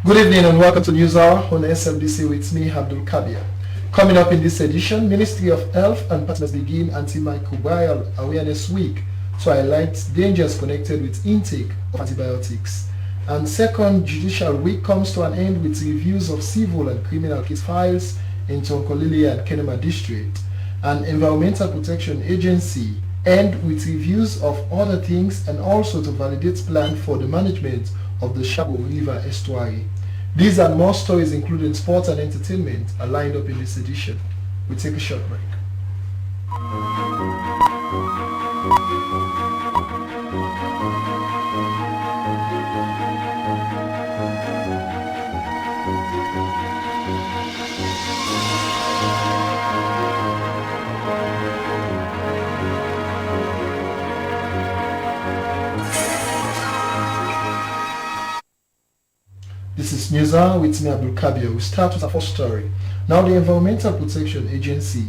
Good evening and welcome to News Hour on SLBC with me, Abdul Kabir. Coming up in this edition, Ministry of Health and Partners begin Antimicrobial Awareness Week to highlight dangers connected with intake of antibiotics. And second Judicial Week comes to an end with reviews of civil and criminal case files in Tonkolili and Kenema District. And Environmental Protection Agency end with reviews of other things and also to validate plan for the management of the Shabo River estuary. These and more stories, including sports and entertainment, are lined up in this edition. We take a short break. This is News Hour with me, Abdul Kabir. We start with our first story. Now, the Environmental Protection Agency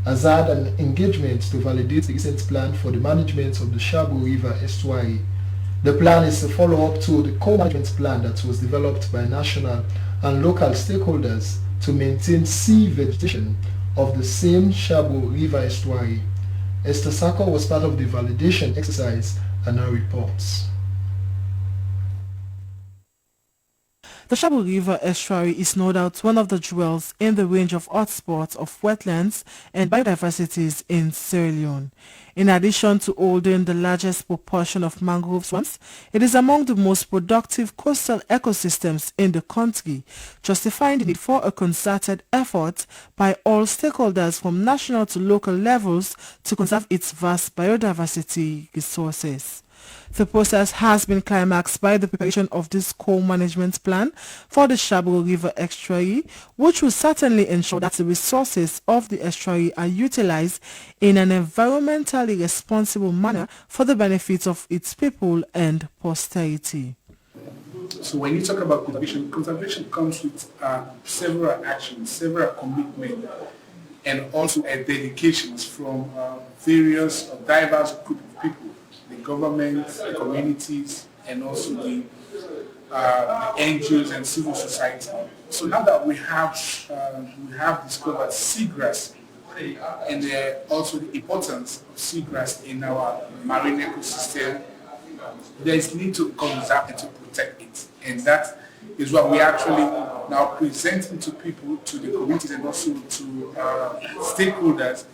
has had an engagement to validate the recent plan for the management of the Shabo River estuary. The plan is a follow-up to the co-management plan that was developed by national and local stakeholders to maintain sea vegetation of the same Shabo River estuary. Esther Sako was part of the validation exercise and now reports. The Shabo River estuary is no doubt one of the jewels in the range of hotspots of wetlands and biodiversities in Sierra Leone. In addition to holding the largest proportion of mangrove swamps, it is among the most productive coastal ecosystems in the country, justifying the need for a concerted effort by all stakeholders from national to local levels to conserve its vast biodiversity resources. The process has been climaxed by the preparation of this co-management plan for the Shabo River estuary, which will certainly ensure that the resources of the estuary are utilized in an environmentally responsible manner for the benefit of its people and posterity. So when you talk about conservation comes with several actions, several commitments, and also dedications from various diverse group of people. The government, the communities, and also the NGOs and civil society. So now that we have discovered seagrass and also the importance of seagrass in our marine ecosystem, there is need to conserve and to protect it, and that is what we actually now presenting to people, to the communities, and also to stakeholders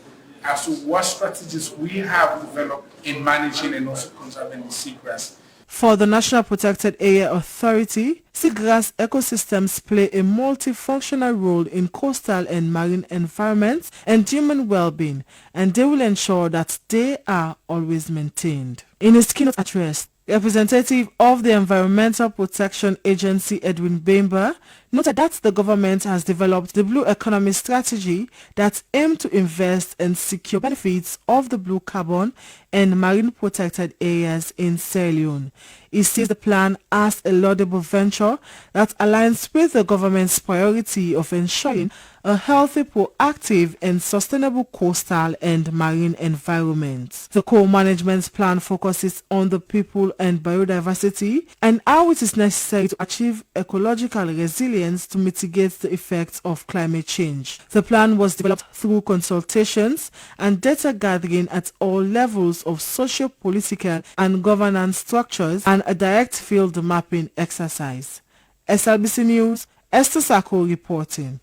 as to what strategies we have developed in managing and also conserving the seagrass. For the National Protected Area Authority, seagrass ecosystems play a multifunctional role in coastal and marine environments and human well-being, and they will ensure that they are always maintained. In his keynote address, representative of the Environmental Protection Agency Edwin Bemba noted that the government has developed the Blue Economy Strategy that aims to invest and secure benefits of the blue carbon and marine protected areas in Sierra Leone. He sees the plan as a laudable venture that aligns with the government's priority of ensuring a healthy, proactive and sustainable coastal and marine environment. The co-management plan focuses on the people and biodiversity and how it is necessary to achieve ecological resilience to mitigate the effects of climate change. The plan was developed through consultations and data gathering at all levels of socio-political and governance structures and a direct field mapping exercise. SLBC News, Esther Sako reporting.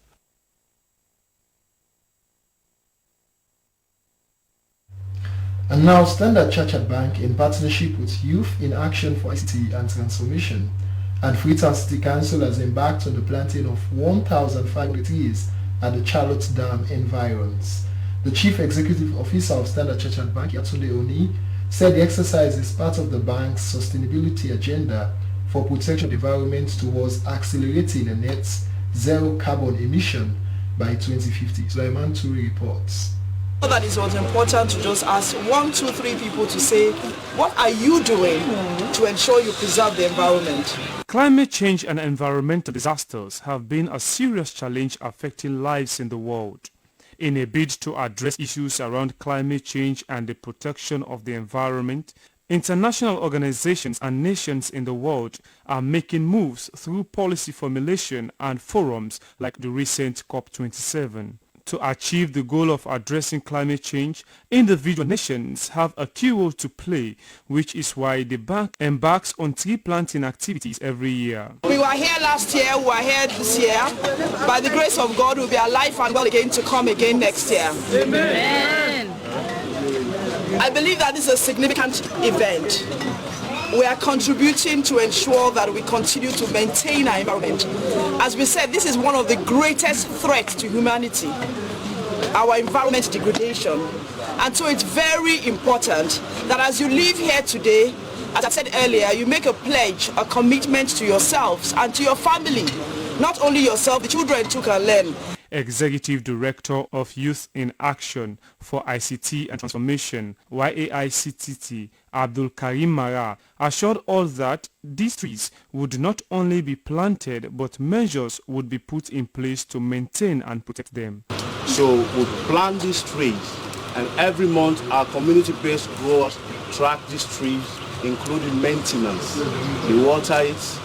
And now, Standard Chartered Bank, in partnership with Youth in Action for ICT and Transformation and Freetown City Council, has embarked on the planting of 1,500 trees at the Charlotte Dam environs. The Chief Executive Officer of Standard Chartered Bank, Yatunde Oni, said the exercise is part of the bank's sustainability agenda, for protection of the environment towards accelerating a net zero carbon emission by 2050. Sulaiman Turi reports. That it was important to just ask 1, 2, 3 people to say, what are you doing to ensure you preserve the environment? Climate change and environmental disasters have been a serious challenge affecting lives in the world. In a bid to address issues around climate change and the protection of the environment, international organizations and nations in the world are making moves through policy formulation and forums like the recent COP27. To achieve the goal of addressing climate change, individual nations have a key role to play, which is why the bank embarks on tree planting activities every year. We were here last year, we are here this year. By the grace of God, we'll be alive and well again to come again next year. Amen. I believe that this is a significant event. We are contributing to ensure that we continue to maintain our environment. As we said, this is one of the greatest threats to humanity, our environment degradation. And so it's very important that as you leave here today, as I said earlier, you make a pledge, a commitment to yourselves and to your family. Not only yourself, the children too can learn. Executive Director of Youth in Action for ICT and Transformation, YAICTT, Abdul Karim Mara, assured us that these trees would not only be planted, but measures would be put in place to maintain and protect them. So we plant these trees, and every month our community-based growers track these trees, including maintenance. They water it,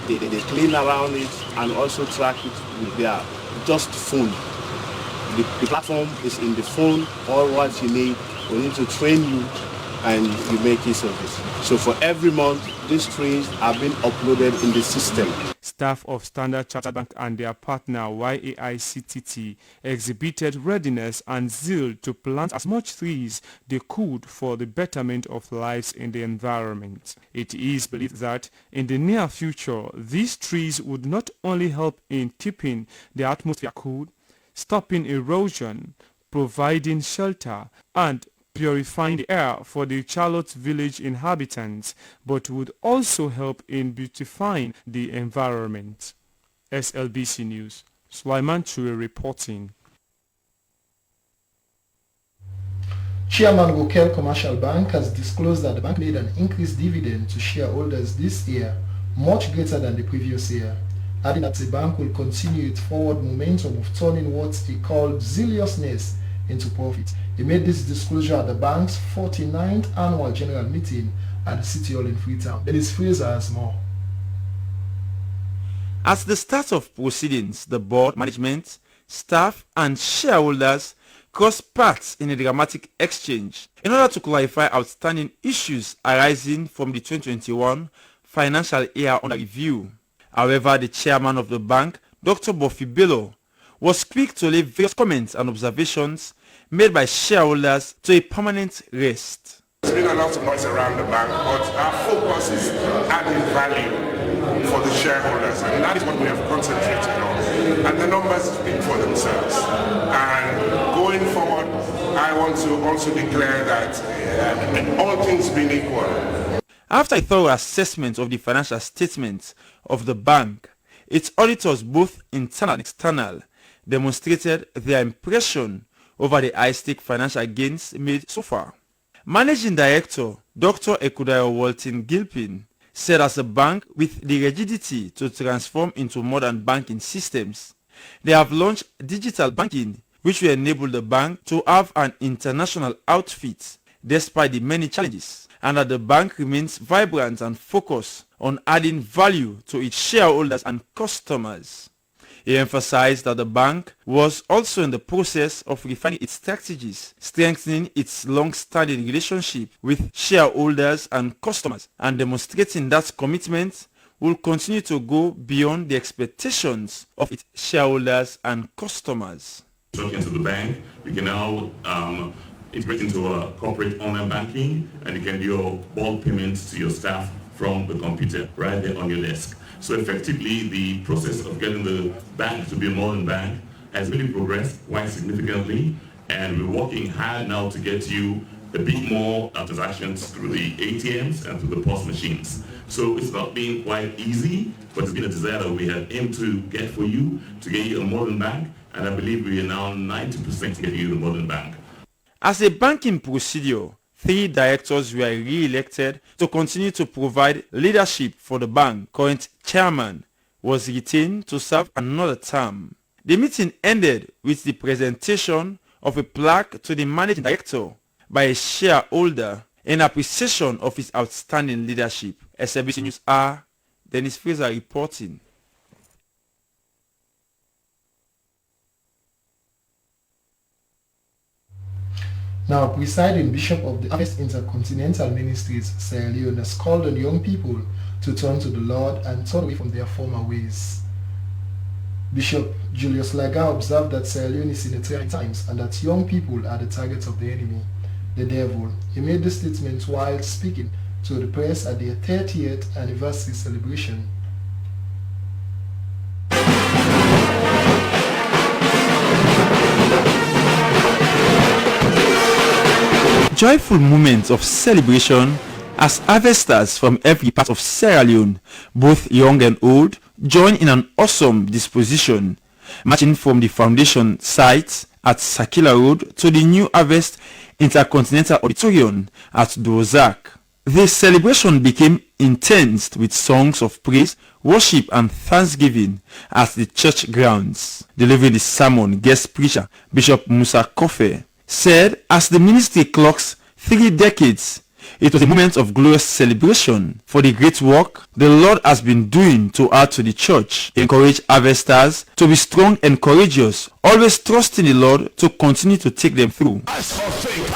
they clean around it, and also track it with their just phone. The platform is in the phone. All what you need, we need to train you and you make use of it. So for every month, these trees have been uploaded in the system. Staff of Standard Chartered Bank and their partner YAICTT exhibited readiness and zeal to plant as much trees they could for the betterment of lives in the environment. It is believed that in the near future, these trees would not only help in keeping the atmosphere cool, stopping erosion, providing shelter, and purifying the air for the Charlotte village inhabitants, but would also help in beautifying the environment. SLBC News, Sulaiman Chure reporting. Chairman Rokel Commercial Bank has disclosed that the bank made an increased dividend to shareholders this year, much greater than the previous year, adding that the bank will continue its forward momentum of turning what he called zealousness into profit. He made this disclosure at the bank's 49th annual general meeting at the City Hall in Freetown. Dennis Fraser has more. At the start of proceedings, the board, management, staff and shareholders crossed paths in a dramatic exchange in order to clarify outstanding issues arising from the 2021 financial year under review. However, the chairman of the bank, Dr. Bofi Bello, was quick to leave various comments and observations made by shareholders to a permanent rest. There's been a lot of noise around the bank, but our focus is adding value for the shareholders, and that is what we have concentrated on. And the numbers speak for themselves. And going forward, I want to also declare that all things being equal. After a thorough assessment of the financial statements of the bank, its auditors, both internal and external, demonstrated their impression over the high-stake financial gains made so far. Managing Director Dr. Ekudayo Walton Gilpin said as a bank with the rigidity to transform into modern banking systems, they have launched digital banking, which will enable the bank to have an international outfit despite the many challenges, and that the bank remains vibrant and focused on adding value to its shareholders and customers. He emphasized that the bank was also in the process of refining its strategies, strengthening its long-standing relationship with shareholders and customers, and demonstrating that commitment will continue to go beyond the expectations of its shareholders and customers. Talking to the bank, we can now integrate into a corporate online banking, and you can do your bulk payments to your staff from the computer right there on your desk. So effectively, the process of getting the bank to be a modern bank has really progressed quite significantly, and we're working hard now to get you a bit more transactions through the ATMs and through the POS machines. So it's not been quite easy, but it's been a desire that we have aimed to get for you, to get you a modern bank, and I believe we are now 90% to get you the modern bank. As a banking procedure, 3 directors were re-elected to continue to provide leadership for the bank. Current chairman was retained to serve another term. The meeting ended with the presentation of a plaque to the managing director by a shareholder in appreciation of his outstanding leadership. SABC News R. Dennis Fraser reporting. Now, presiding Bishop of the Harvest Intercontinental Ministries, Sierra Leone, has called on young people to turn to the Lord and turn away from their former ways. Bishop Julius Laga observed that Sierra Leone is in a trying times and that young people are the targets of the enemy, the devil. He made the statement while speaking to the press at their 30th anniversary celebration. Joyful moments of celebration as harvesters from every part of Sierra Leone, both young and old, join in an awesome disposition, marching from the foundation site at Sakila Road to the new Harvest Intercontinental Auditorium at Dozak. The celebration became intense with songs of praise, worship and thanksgiving at the church grounds. Delivering the sermon, guest preacher Bishop Musa Kofe said, as the ministry clocks 3 decades, it was a moment of glorious celebration for the great work the Lord has been doing to add to the church. Encourage harvesters to be strong and courageous, always trusting the Lord to continue to take them through. As for faith,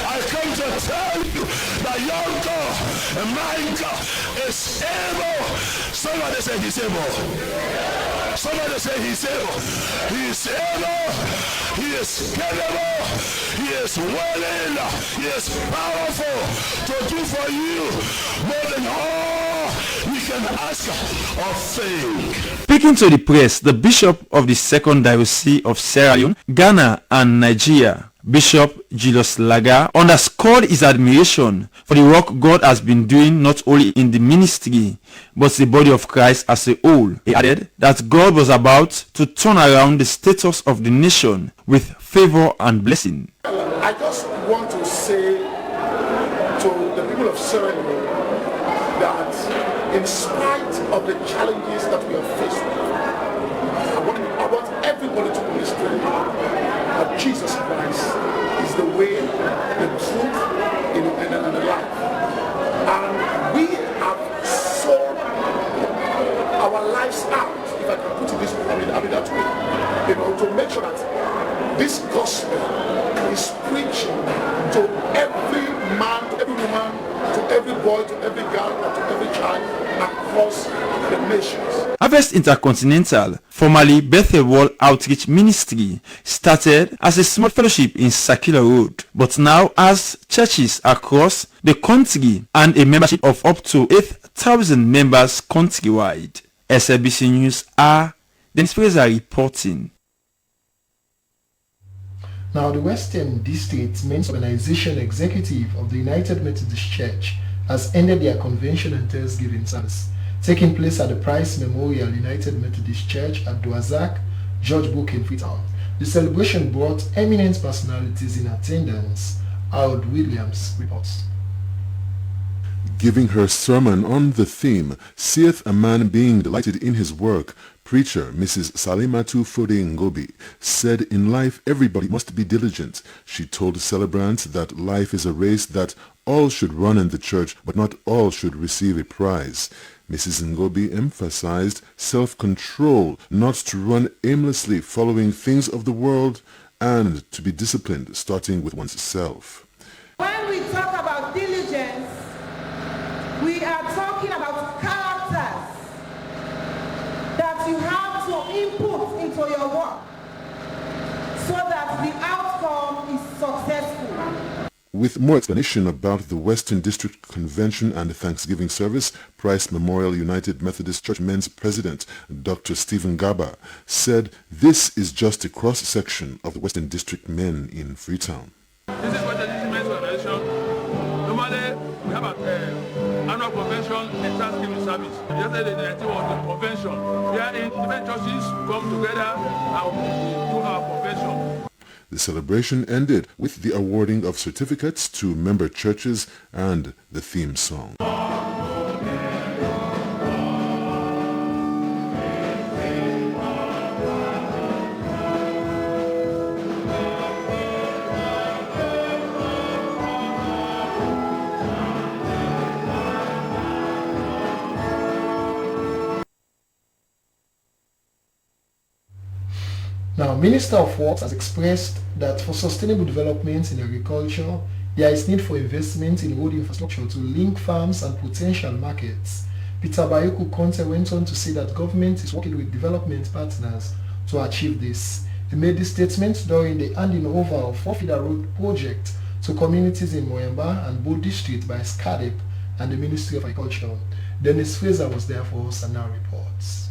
I come to tell you that your God and my God is able. Somebody say he's able. Somebody say he's able. He is able. He is capable. He is willing. He is powerful to do for you more than all we can ask or think. Speaking to the press, the Bishop of the Second Diocese of Sierra Leone, Ghana and Nigeria, Bishop Julius Laga, underscored his admiration for the work God has been doing not only in the ministry but the body of Christ as a whole. He added that God was about to turn around the status of the nation with favor and blessing. I just want to say to the people of Sierra Leone that in spite of the challenges that we are faced with, I want everybody to understand that Jesus Christ is the way, the truth, and the life. And we have sold our lives out, if I can put it this way, I mean that way, to make sure that this gospel is preaching to every man, to every woman, to every boy, to every girl, and to every child across the nations. Harvest Intercontinental, formerly Bethel World Outreach Ministry, started as a small fellowship in Sakila Road, but now has churches across the country and a membership of up to 8,000 members countrywide. SABC News R. Dennis Fraser reporting. Now, the Western District Men's Organization Executive of the United Methodist Church has ended their convention and Thanksgiving service, taking place at the Price Memorial United Methodist Church at Dwazak, George Book in Freetown. The celebration brought eminent personalities in attendance. Harold Williams reports. Giving her sermon on the theme, Seeth a Man Being Delighted in His Work, preacher Mrs. Salimatu Fode Ngobi said in life everybody must be diligent. She told celebrants that life is a race, that all should run in the church, but not all should receive a prize. Mrs. Ngobi emphasized self-control, not to run aimlessly following things of the world, and to be disciplined, starting with one's self. When we talk about diligence, we are talking about characters that you have to input into your work so that the outcome is successful. With more explanation about the Western District Convention and Thanksgiving service, Price Memorial United Methodist Church Men's President, Dr. Stephen Gaba, said this is just a cross-section of the Western District men in Freetown. This is what the Men's Organization wherein different churches come together and we do our confession. The celebration ended with the awarding of certificates to member churches and the theme song. Now, Minister of Works has expressed that for sustainable development in agriculture, there is need for investment in road infrastructure to link farms and potential markets. Peter Bayuku Conte went on to say that government is working with development partners to achieve this. He made this statement during the handing over of 4-feeder road project to communities in Moyamba and Bo District by SCADEP and the Ministry of Agriculture. Dennis Fraser was there for us and now reports.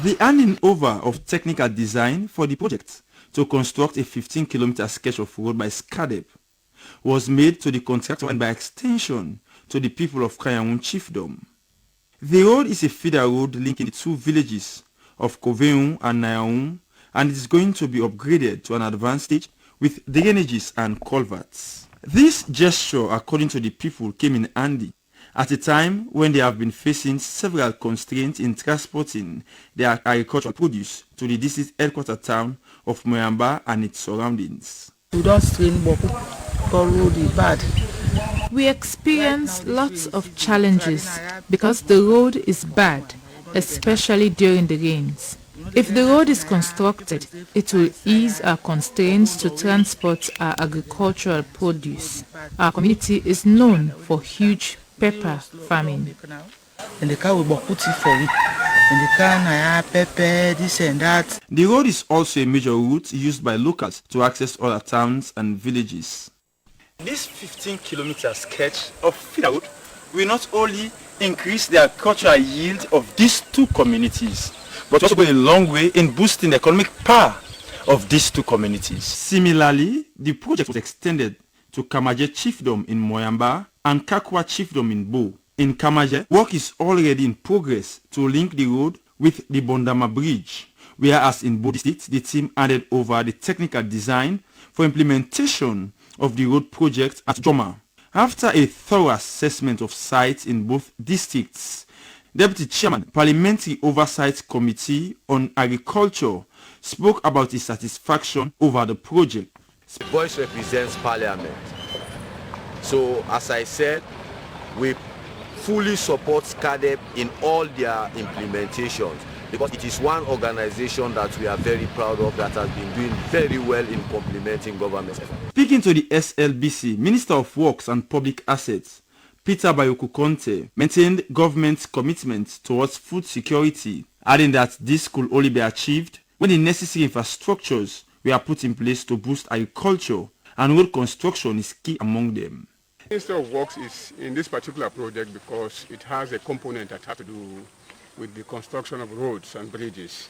The handing over of technical design for the project to construct a 15-kilometer sketch of road by SCADEP was made to the contractor and by extension to the people of Kayaun Chiefdom. The road is a feeder road linking the two villages of Koveun and Nayaun, and it is going to be upgraded to an advanced stage with drainages and culverts. This gesture, according to the people, came in handy at a time when they have been facing several constraints in transporting their agricultural produce to the district headquarters town of Moyamba and its surroundings. We don't strain Boku, the road is bad. We experience lots of challenges because the road is bad, especially during the rains. If the road is constructed, it will ease our constraints to transport our agricultural produce. Our community is known for huge pepper farming. And the car will put it for it. And the car pepper, this and that. The road is also a major route used by locals to access other towns and villages. This 15-kilometer sketch of feeder road will not only increase the agricultural yield of these two communities, but also go a long way in boosting the economic power of these two communities. Similarly, the project was extended to Kamaje Chiefdom in Moyamba and Kakwa Chiefdom in Bo. In Kamaje, work is already in progress to link the road with the Bondama Bridge, whereas in Bo District, the team handed over the technical design for implementation of the road project at Joma. After a thorough assessment of sites in both districts, Deputy Chairman, Parliamentary Oversight Committee on Agriculture, spoke about his satisfaction over the project. The voice represents Parliament. So, as I said, we fully support SCADEP in all their implementations because it is one organization that we are very proud of that has been doing very well in complementing government. Speaking to the SLBC, Minister of Works and Public Assets, Peter Bayuku Conte, maintained government's commitment towards food security, adding that this could only be achieved when the necessary infrastructures were put in place to boost agriculture, and road construction is key among them. The Minister of Works is in this particular project because it has a component that has to do with the construction of roads and bridges.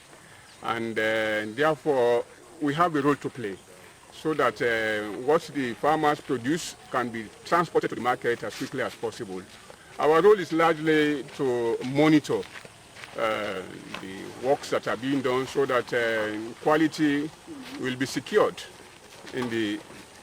And therefore, we have a role to play so that what the farmers produce can be transported to the market as quickly as possible. Our role is largely to monitor the works that are being done so that quality will be secured in the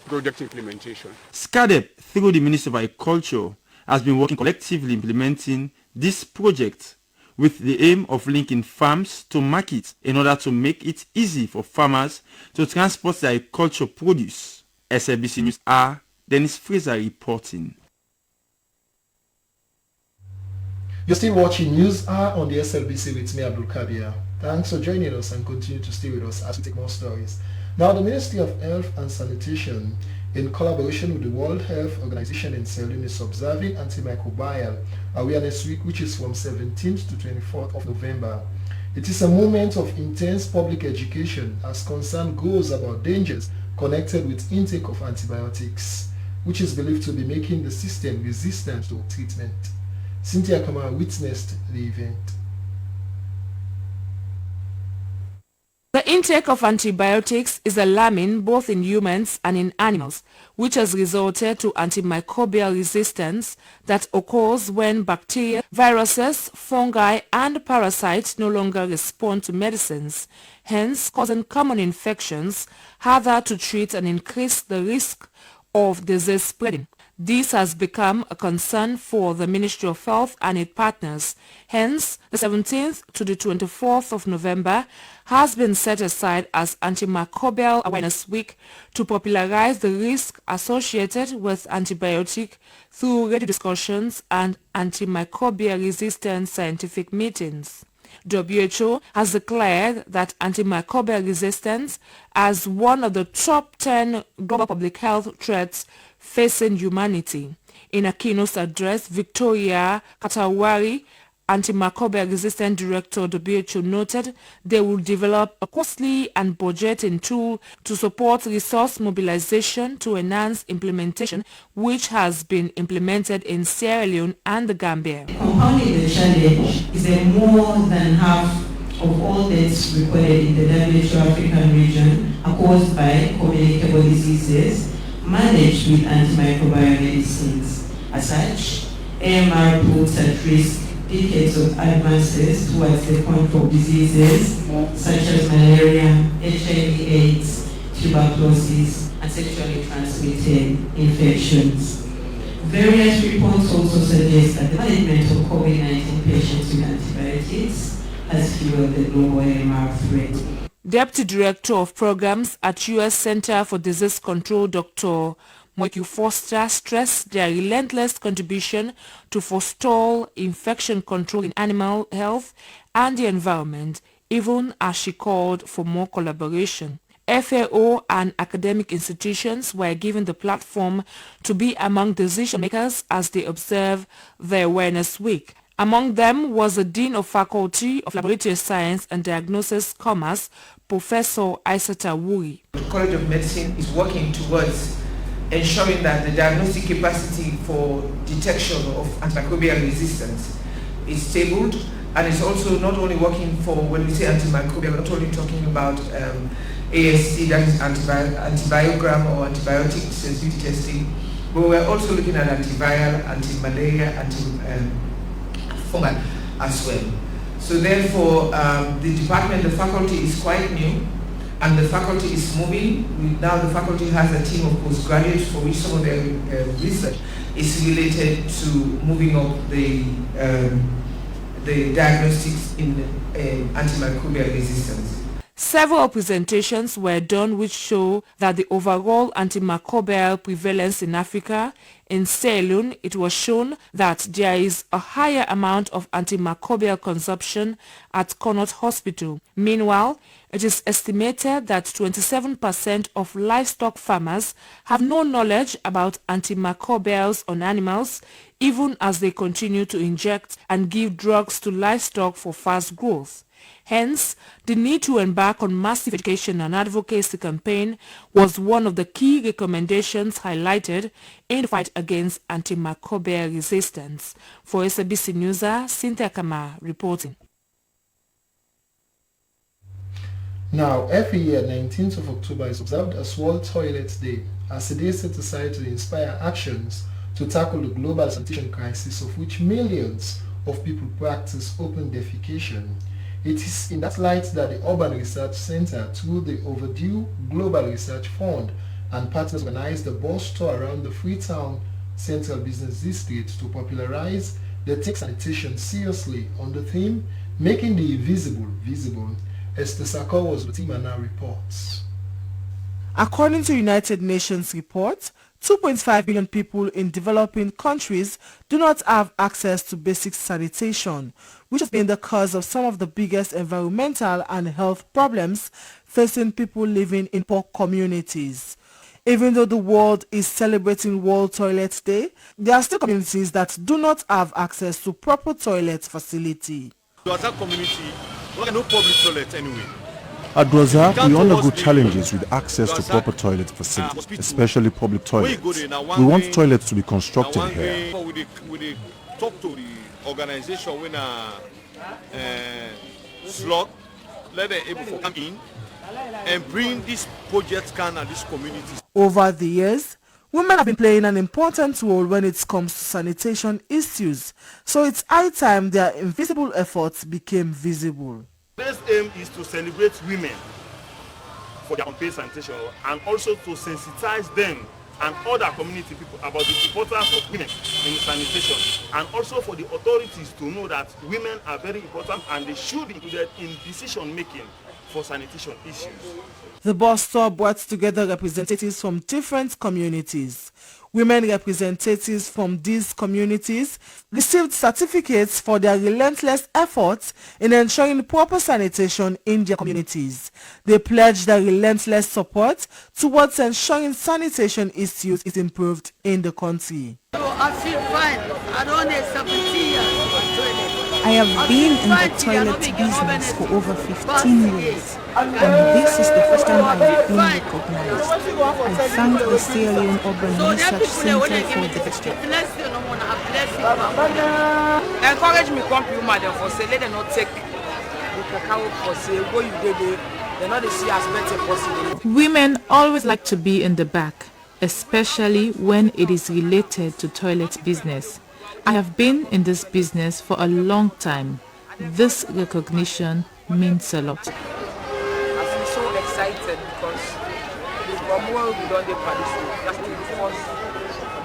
project implementation. SCADEP, through the Ministry of Agriculture, has been working collectively implementing this project with the aim of linking farms to markets in order to make it easy for farmers to transport their agricultural produce. SLBC News R. Dennis Fraser reporting. You're still watching News R on the SLBC with me, Abdul Kabir. Thanks for joining us and continue to stay with us as we take more stories. Now, the Ministry of Health and Sanitation, in collaboration with the World Health Organization in Sierra Leone, is observing Antimicrobial Awareness Week, which is from 17th to 24th of November. It is a moment of intense public education as concern goes about dangers connected with intake of antibiotics, which is believed to be making the system resistant to treatment. Cynthia Kamara witnessed the event. The The intake of antibiotics is alarming both in humans and in animals, which has resulted to antimicrobial resistance that occurs when bacteria, viruses, fungi and parasites no longer respond to medicines, hence causing common infections harder to treat and increase the risk of disease spreading. This has become a concern for the Ministry of Health and its partners. Hence, the 17th to the 24th of November has been set aside as Antimicrobial Awareness Week to popularize the risk associated with antibiotic through radio discussions and antimicrobial resistance scientific meetings. WHO has declared that antimicrobial resistance as one of the top 10 global public health threats facing humanity. In a keynote address, Victoria Katawari, antimicrobial resistant director of WHO, noted they will develop a costly and budgeting tool to support resource mobilization to enhance implementation, which has been implemented in Sierra Leone and the Gambia. Compounding the challenge is that more than half of all deaths recorded in the WHO African region are caused by communicable diseases managed with antimicrobial medicines. As such, AMR puts at risk decades of advances towards the control of diseases such as malaria, HIV/AIDS, tuberculosis, and sexually transmitted infections. Various reports also suggest that the management of COVID-19 patients with antibiotics has fueled the global AMR threat. Deputy Director of Programs at U.S. Center for Disease Control, Dr. Matthew Foster, stressed their relentless contribution to forestall infection control in animal health and the environment, even as she called for more collaboration. FAO and academic institutions were given the platform to be among decision makers as they observe the Awareness Week. Among them was the Dean of Faculty of Laboratory Science and Diagnosis Commerce, Professor Aissata Wuri. The College of Medicine is working towards ensuring that the diagnostic capacity for detection of antimicrobial resistance is stable, and it's also not only working for, when we say antimicrobial, we're not only talking about AST, that is antibiogram or antibiotic sensitivity testing, but we're also looking at antiviral, anti-malaria, anti-fungal as well. So therefore, the department, the faculty is quite new, and the faculty is moving. Now the faculty has a team of postgraduates for which some of their research is related to moving up the diagnostics in antimicrobial resistance. Several presentations were done which show that the overall antimicrobial prevalence in Africa. In Sierra Leone, it was shown that there is a higher amount of antimicrobial consumption at Connaught Hospital. Meanwhile, it is estimated that 27% of livestock farmers have no knowledge about antimicrobials on animals, even as they continue to inject and give drugs to livestock for fast growth. Hence, the need to embark on massive education and advocacy campaign was one of the key recommendations highlighted in the fight against antimicrobial resistance. For SABC News, Cynthia Kama reporting. Now, every year, 19th of October is observed as World Toilet Day, as a day set aside to inspire actions to tackle the global sanitation crisis, of which millions of people practice open defecation. It is in that light that the Urban Research Center, through the overdue Global Research Fund and partners, organized a bus tour around the Freetown Central Business District to popularize the take sanitation seriously on the theme, making the invisible visible. Esther Sako was with him and now reports. According to United Nations report, 2.5 billion people in developing countries do not have access to basic sanitation, which has been the cause of some of the biggest environmental and health problems facing people living in poor communities. Even though the world is celebrating World Toilet Day, there are still communities that do not have access to proper toilet facility. To attack community, no public toilet anyway. At Dwazak, we undergo challenges with access to proper toilet facilities, especially public toilets. We want toilets to be constructed here. We talk to the organization when slot, let them able to come in and bring this project can and this community. Over the years, women have been playing an important role when it comes to sanitation issues, so it's high time their invisible efforts became visible. This aim is to celebrate women for their unpaid sanitation and also to sensitize them and other community people about the importance of women in sanitation, and also for the authorities to know that women are very important and they should be included in decision making for sanitation issues. The bus tour brought together representatives from different communities. Women representatives from these communities received certificates for their relentless efforts in ensuring proper sanitation in their communities. They pledged their relentless support towards ensuring sanitation issues is improved in the country. I feel fine. I don't need 17 years. I have been in the toilet business for over 15 years, and this is the first time I have been recognized. I thank the Sierra Leone Urban Research Center for the gesture. Encourage me come to madam for say let them not take the cacao for say what you did they not see as better possible. Women always like to be in the back, especially when it is related to toilet business. I have been in this business for a long time. This recognition means a lot. I feel so excited because from where we don't get participate, that's the first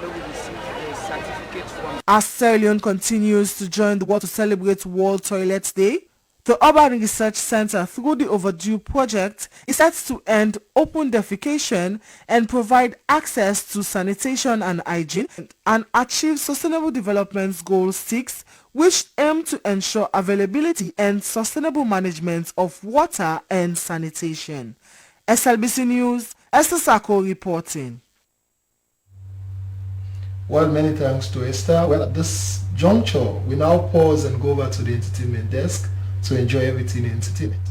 we receive a certificate from. As Sierra Leone continues to join the world to celebrate World Toilet Day, the Urban Research Center, through the Overdue project, is set to end open defecation and provide access to sanitation and hygiene and achieve Sustainable Development Goal 6, which aim to ensure availability and sustainable management of water and sanitation. SLBC News, Esther Sako reporting. Well, many thanks to Esther. Well, at this juncture, we now pause and go over to the entertainment desk to enjoy everything in entertainment.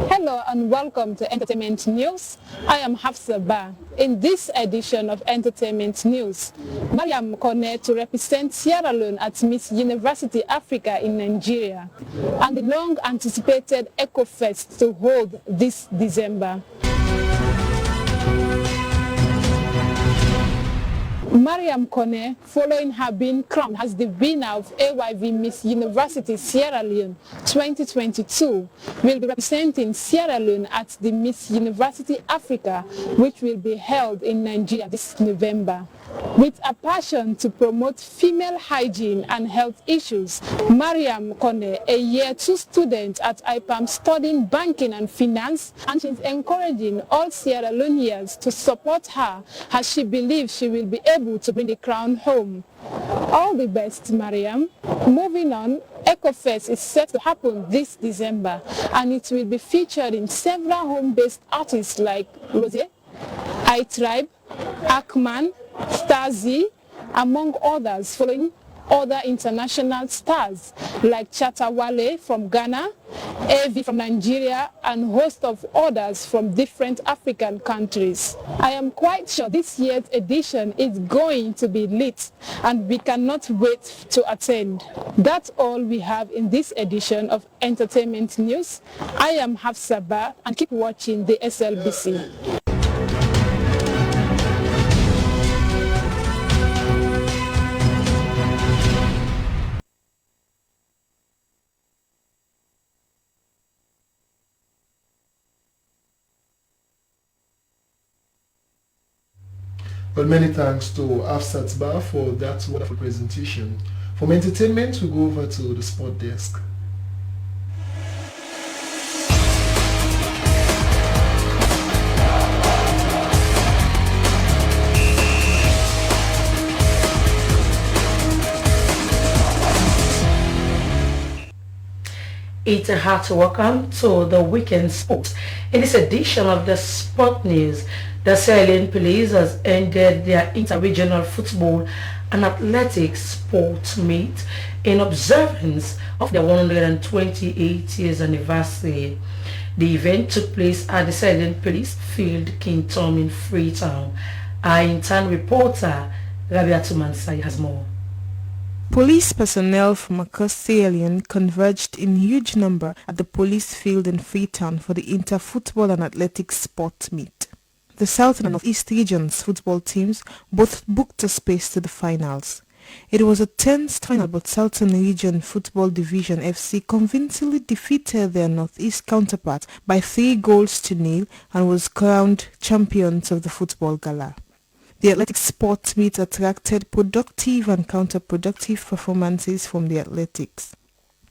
Hello and welcome to Entertainment News. I am Hafsa Ba. In this edition of Entertainment News, Mariam Kone to represent Sierra Leone at Miss University Africa in Nigeria, and the long-anticipated Eco Fest to hold this December. Mariam Kone, following her being crowned as the winner of AYV Miss University Sierra Leone 2022, will be representing Sierra Leone at the Miss University Africa, which will be held in Nigeria this November. With a passion to promote female hygiene and health issues, Mariam Kone, a Year 2 student at IPAM studying banking and finance, and she's encouraging all Sierra Leoneans to support her as she believes she will be able to bring the crown home. All the best, Mariam. Moving on, EcoFest is set to happen this December, and it will be featured in several home-based artists like Rose, iTribe, Akman, Stasi, among others, following other international stars like Chatawale from Ghana, AV from Nigeria, and host of others from different African countries. I am quite sure this year's edition is going to be lit, and we cannot wait to attend. That's all we have in this edition of Entertainment News. I am Hafsa Ba, and keep watching the SLBC. Well, many thanks to Afsat Bar for that wonderful presentation. From entertainment, we go over to the sport desk. It's a hearty welcome to the weekend sports. In this edition of the Sport News, the Sierra Leone Police has ended their inter-regional football and athletics sport meet in observance of their 128 years anniversary. The event took place at the Sierra Leone Police Field, King Tom in Freetown. Our intern reporter, Rabiatu Mansai, has more. Police personnel from across Sierra Leone converged in huge number at the police field in Freetown for the inter-football and athletics sport meet. The South and Northeast regions football teams both booked a space to the finals. It was a tense final, but Southern Region Football Division FC convincingly defeated their Northeast counterpart by 3-0 and was crowned champions of the football gala. The athletic sports meet attracted productive and counterproductive performances from the athletics.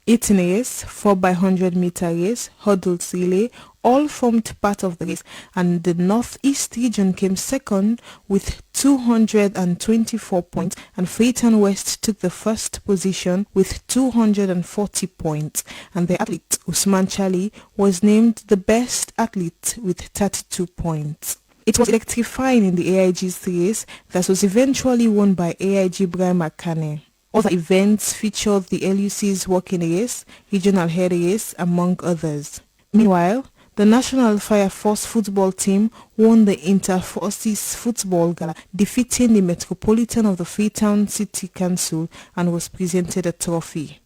18 race, 4x100 meter race, hurdles relay, all formed part of the race, and the Northeast region came second with 224 points, and Freetown West took the first position with 240 points, and the athlete Usman Chali was named the best athlete with 32 points. It was electrifying in the AIG's race that was eventually won by AIG Brian Makane. Other events featured the LUC's walking race, regional head race, among others. Meanwhile, the National Fire Force football team won the Inter-Forces Football Gala, defeating the Metropolitan of the Freetown City Council, and was presented a trophy.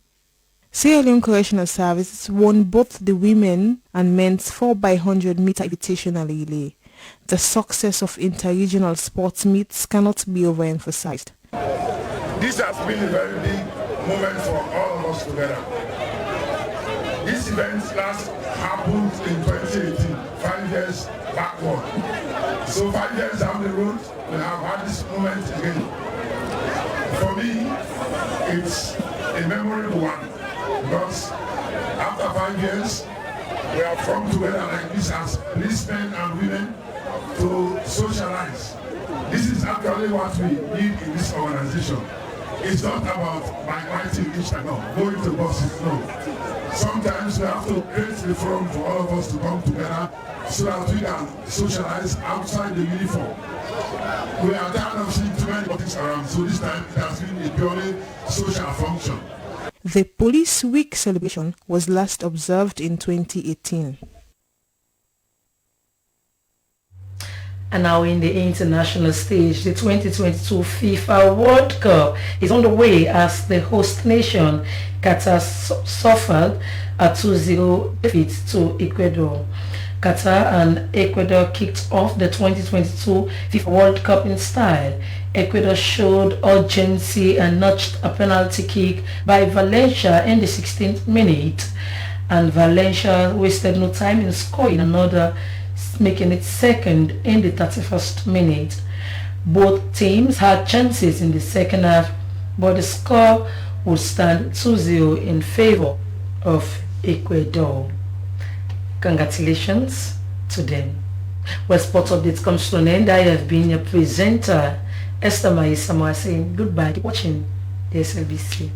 Sierra Leone Correctional Services won both the women and men's 4x100 meter invitational relay. The success of inter-regional sports meets cannot be overemphasized. This has been a very big moment for all of us together. This event last happened in 2018, 5 years backward. So 5 years down the road, we have had this moment again. For me, it's a memorable one, because after 5 years, we have come together like this as policemen and women to socialize. This is actually what we need in this organization. It's not about fighting each other, going to bosses, no. Sometimes we have to create the forum for all of us to come together so that we can socialize outside the uniform. We are tired of seeing too many politics around, so this time it has been a purely social function. The Police Week celebration was last observed in 2018. And now in the international stage, the 2022 FIFA World Cup is on the way as the host nation, Qatar, suffered a 2-0 defeat to Ecuador. Qatar and Ecuador kicked off the 2022 FIFA World Cup in style. Ecuador showed urgency and notched a penalty kick by Valencia in the 16th minute. And Valencia wasted no time in scoring another, making it second in the 31st minute. Both teams had chances in the second half, but the score would stand 2-0 in favor of Ecuador. Congratulations to them. Well, Sports Update comes to an end. I have been your presenter, Esther Maisama, saying goodbye. Keep watching the SLBC.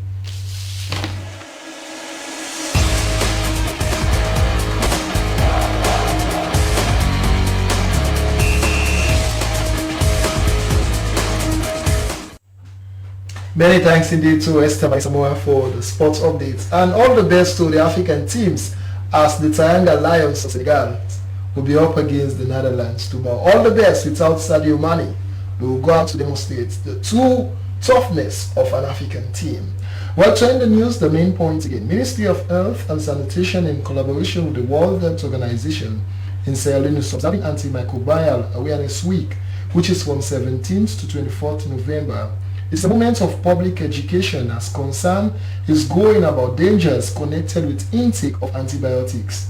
Many thanks indeed to Esther Samoa for the sports updates, and all the best to the African teams as the Teranga Lions of Senegal will be up against the Netherlands tomorrow. All the best. Without Sadio Mane, we will go out to demonstrate the true toughness of an African team. Well, to end the news, the main points again. Ministry of Health and Sanitation in collaboration with the World Health Organization in Sierra Leone is observing Antimicrobial Awareness Week, which is from 17th to 24th November. It's a moment of public education as concern is growing about dangers connected with intake of antibiotics.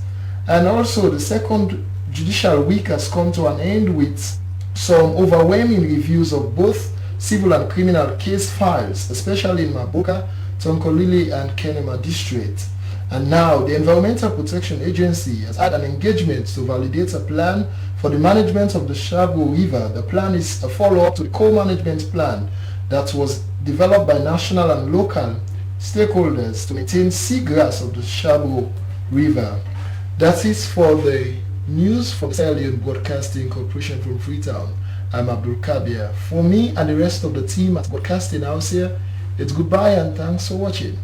And also the second judicial week has come to an end with some overwhelming reviews of both civil and criminal case files, especially in Maboka, Tonkolili and Kenema district. And now the Environmental Protection Agency has had an engagement to validate a plan for the management of the Shabgo River. The plan is a follow-up to the co-management plan that was developed by national and local stakeholders to maintain seagrass of the Shabgo River. That is for the news from Sierra Leone Broadcasting Corporation from Freetown. I'm Abdul Kabir. For me and the rest of the team at Broadcasting House here, it's goodbye and thanks for watching.